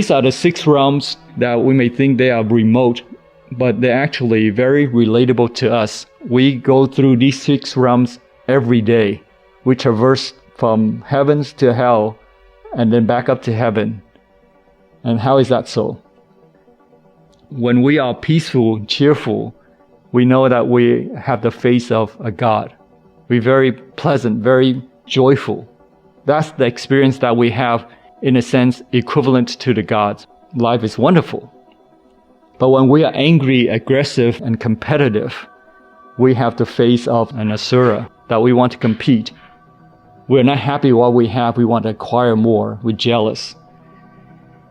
these are the 6 realms that we may think they are remote, but they're actually very relatable to us. We go through these 6 realms every day. We traverse from heavens to hell and then back up to heaven. And how is that so? When we are peaceful, cheerful, we know that we have the face of a God. We're very pleasant, very joyful. That's the experience that we have, in a sense, equivalent to the gods. Life is wonderful. But when we are angry, aggressive, and competitive, we have the face of an Asura, that we want to compete. We're not happy with what we have, we want to acquire more, we're jealous.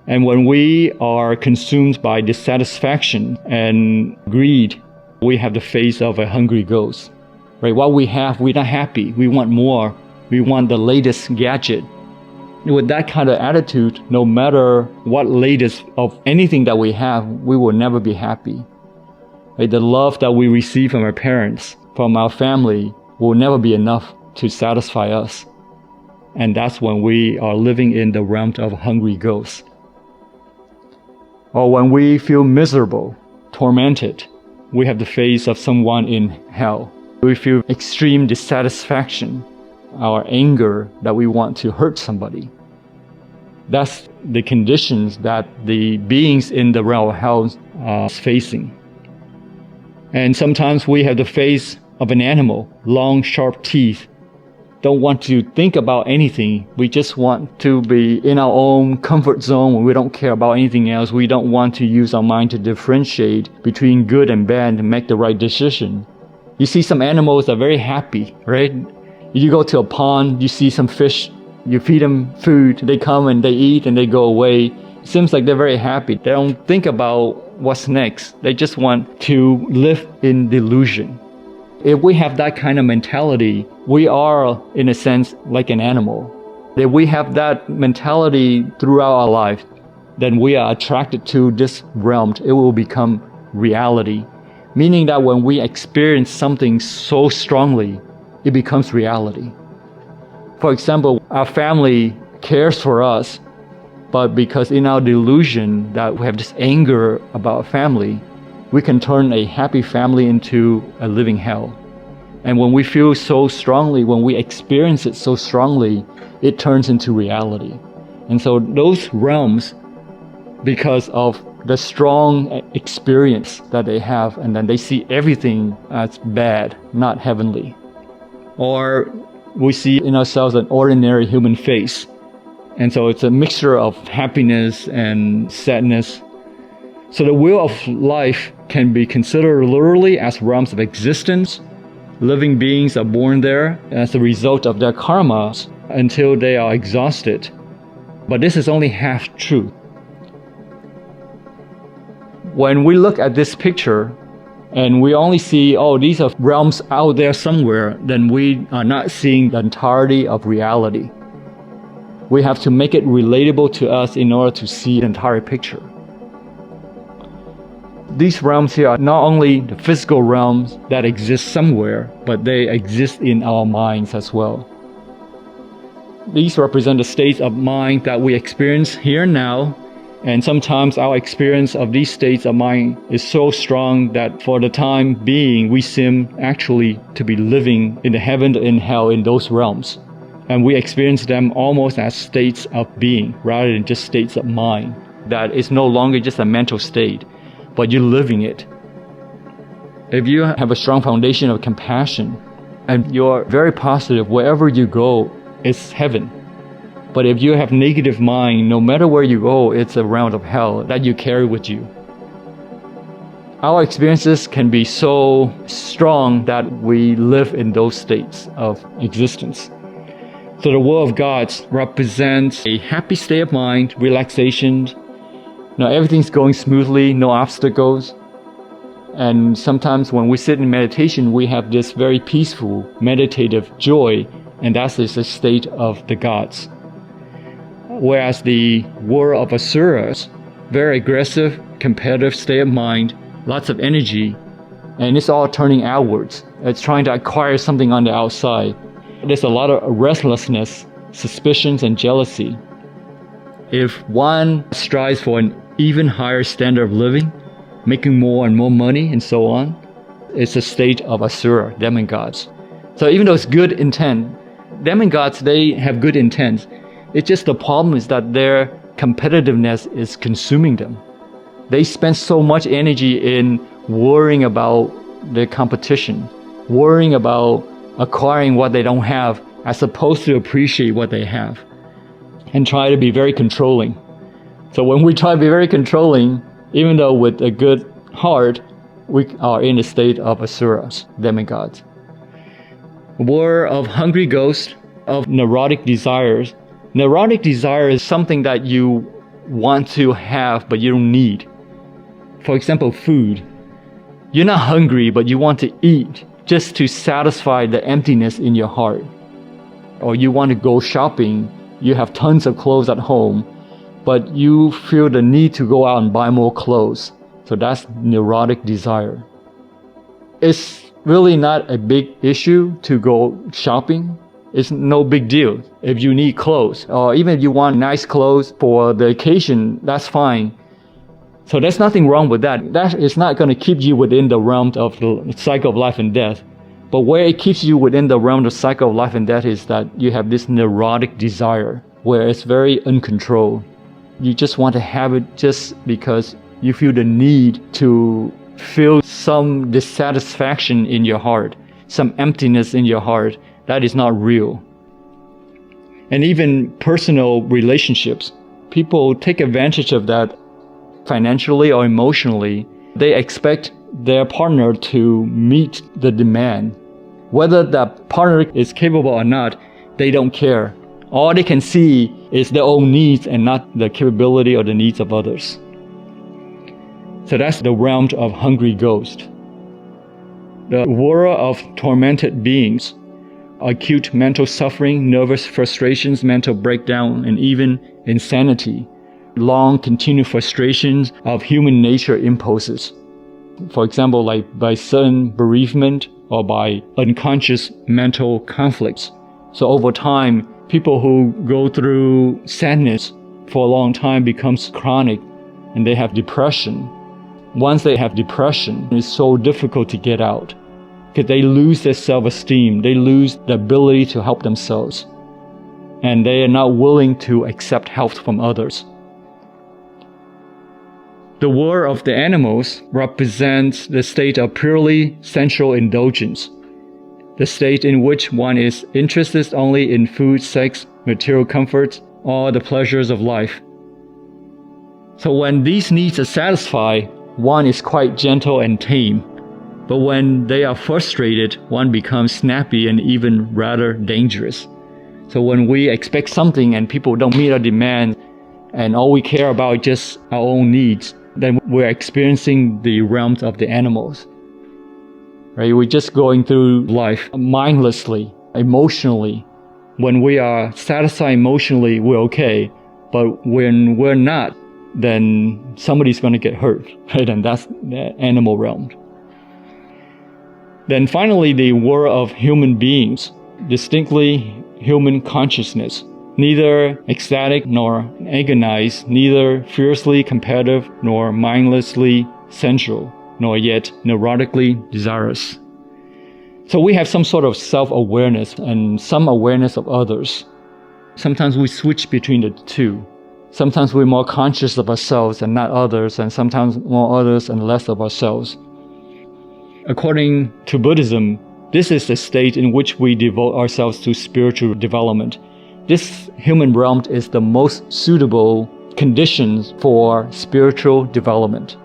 And when we are consumed by dissatisfaction and greed, we have the face of a hungry ghost. Right? What we have, we're not happy, we want more, we want the latest gadget. With that kind of attitude, no matter what latest of anything that we have, we will never be happy. Right? The love that we receive from our parents, from our family, will never be enough to satisfy us. And that's when we are living in the realm of hungry ghosts. Or when we feel miserable, tormented, we have the face of someone in hell. We feel extreme dissatisfaction, our anger that we want to hurt somebody. That's the conditions that the beings in the realm of hell are facing. And sometimes we have the face of an animal, long, sharp teeth. Don't want to think about anything. We just want to be in our own comfort zone. We don't care about anything else. We don't want to use our mind to differentiate between good and bad and make the right decision. You see some animals are very happy, right? You go to a pond, you see some fish, you feed them food, they come and they eat and they go away. It seems like they're very happy. They don't think about what's next. They just want to live in delusion. If we have that kind of mentality, we are, in a sense, like an animal. If we have that mentality throughout our life, then we are attracted to this realm. It will become reality. Meaning that when we experience something so strongly, it becomes reality. For example, our family cares for us, but because in our delusion that we have this anger about family, we can turn a happy family into a living hell. And when we feel so strongly, when we experience it so strongly, it turns into reality. And so those realms, because of the strong experience that they have, and then they see everything as bad, not heavenly. Or we see in ourselves an ordinary human face. And so it's a mixture of happiness and sadness. So the wheel of life can be considered literally as realms of existence. Living beings are born there as a result of their karma until they are exhausted. But this is only half true. When we look at this picture and we only see, oh, these are realms out there somewhere, then we are not seeing the entirety of reality. We have to make it relatable to us in order to see the entire picture. These realms here are not only the physical realms that exist somewhere, but they exist in our minds as well. These represent the states of mind that we experience here and now, and sometimes our experience of these states of mind is so strong that for the time being, we seem actually to be living in the heaven and hell in those realms. And we experience them almost as states of being, rather than just states of mind. That is no longer just a mental state, but you're living it. If you have a strong foundation of compassion, and you're very positive, wherever you go, it's heaven. But if you have negative mind, no matter where you go, it's a realm of hell that you carry with you. Our experiences can be so strong that we live in those states of existence. So the world of gods represents a happy state of mind, relaxation. Everything's going smoothly, no obstacles. And sometimes when we sit in meditation, we have this very peaceful, meditative joy, and that is the state of the gods. Whereas the world of Asuras, very aggressive, competitive state of mind, lots of energy, and it's all turning outwards. It's trying to acquire something on the outside. There's a lot of restlessness, suspicions, and jealousy. if one strives for an even higher standard of living, making more and more money and so on, it's a state of asura, demigods. So even though it's good intent, demigods, they have good intent. It's just the problem is that their competitiveness is consuming them. They spend so much energy in worrying about the competition, worrying about acquiring what they don't have, as opposed to appreciate what they have, and try to be very controlling. So when we try to be very controlling, even though with a good heart, we are in a state of asuras, demigods. War of hungry ghosts, of neurotic desires. Neurotic desire is something that you want to have but you don't need. For example, food. You're not hungry but you want to eat just to satisfy the emptiness in your heart. Or you want to go shopping, you have tons of clothes at home, but you feel the need to go out and buy more clothes. So that's neurotic desire. It's really not a big issue to go shopping. It's no big deal. If you need clothes, or even if you want nice clothes for the occasion, that's fine. So there's nothing wrong with that. That is not going to keep you within the realm of the cycle of life and death. But where it keeps you within the realm of the cycle of life and death is that you have this neurotic desire, where it's very uncontrolled. You just want to have it just because you feel the need to feel some dissatisfaction in your heart, some emptiness in your heart that is not real. And even personal relationships, people take advantage of that financially or emotionally. They expect their partner to meet the demand. Whether that partner is capable or not, they don't care. All they can see is their own needs and not the capability or the needs of others. So that's the realm of hungry ghost. The aurora of tormented beings, acute mental suffering, nervous frustrations, mental breakdown, and even insanity. Long continued frustrations of human nature impulses. For example, like by sudden bereavement or by unconscious mental conflicts. So over time, people who go through sadness for a long time becomes chronic and they have depression. Once they have depression, it's so difficult to get out because they lose their self-esteem. They lose the ability to help themselves. And they are not willing to accept help from others. The war of the animals represents the state of purely sensual indulgence, the state in which one is interested only in food, sex, material comforts, or the pleasures of life. So when these needs are satisfied, one is quite gentle and tame. But when they are frustrated, one becomes snappy and even rather dangerous. So when we expect something and people don't meet our demand, and all we care about is just our own needs, then we're experiencing the realms of the animals. Right? We're just going through life mindlessly, emotionally. When we are satisfied emotionally, we're okay. But when we're not, then somebody's going to get hurt. Right? And that's the animal realm. Then finally, the war of human beings, distinctly human consciousness. Neither ecstatic nor agonized, neither fiercely competitive nor mindlessly sensual, nor yet neurotically desirous. So we have some sort of self-awareness and some awareness of others. Sometimes we switch between the two. Sometimes we're more conscious of ourselves and not others, and sometimes more others and less of ourselves. According to Buddhism, this is the state in which we devote ourselves to spiritual development. This human realm is the most suitable conditions for spiritual development.